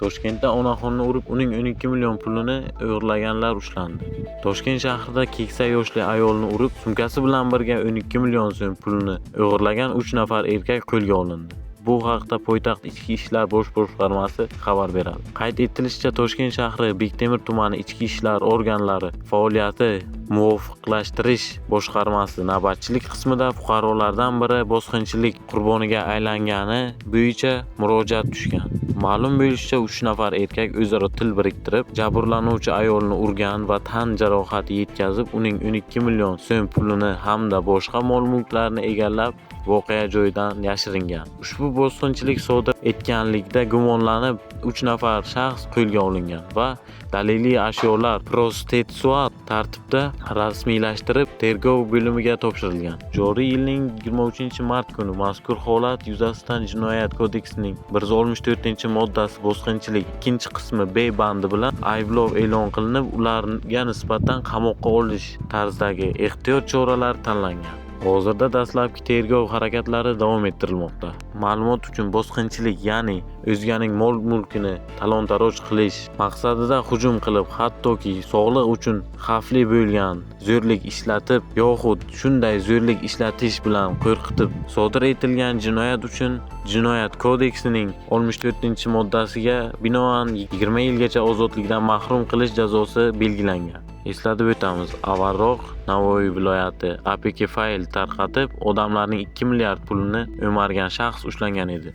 Toshkentda onaxonni urib, uning 12 million pulini o'g'irlaganlar ushlandi. Toshkent shahrida keksa yoshli ayolni urib, sumkasi bilan birga 12 million so'm pulini o'g'irlagan 3 nafar erkak qo'lga olindi. Bu haqda poytaxt Ichki ishlar bosh boshqarmasi xabar beradi. Qayd etilishicha, Toshkent shahri Bektemir tumani ichki ishlar organlari faoliyati muvofiqlashtirish boshqarmasi navbatchilik qismida fuqarolardan biri bosqinchilik qurboniga aylangani bo'yicha murojaat tushgan. Ma'lum bo'lishicha, 3 nafar erkak o'zaro til biriktirib, jabrlanuvchi ayolni urgan va tan jarohati yetkazib, uning 12 million so'm pulini hamda boshqa mol-mulklarni egallab, voqea joyidan yashiringan. Ushbu bosqinchilik sodir etganlikda gumonlanib 3 nafar shaxs qo'lga olingan va daliliy ashyolar protsessual tartibda rasmiylashtirib, tergov bo'limiga topshirilgan. Joriy yilning 23-mart kuni mazkur holat yuzasidan Jinoyat kodeksining 164-moddasi bosqinchilik 2-qismi B bandi bilan ayblov e'lon qilinib, ularga nisbatan qamoqqa olish tarzidagi ehtiyot choralari tanlangan. Hozirda dastlabki tergov harakatlari davom ettirilmoqda. Ma'lumot uchun, bosqinchilik, ya'ni o'zganing mol-mulkini talon-taroj qilish maqsadida hujum qilib, hattoki sog'liq uchun xavfli bo'lgan zo'rlik ishlatib yoxud shunday zo'rlik ishlatish bilan qo'rqitib sodir etilgan jinoyat uchun Jinoyat kodeksining 64-moddasiga binoan 20 yilgacha ozodlikdan mahrum qilish jazosi belgilangan. Eslatib o'tamiz, avvalroq Navoiy viloyati APK fayl tarqatib, odamlarning 2 milliard pulini o'margan shaxs ushlangan edi.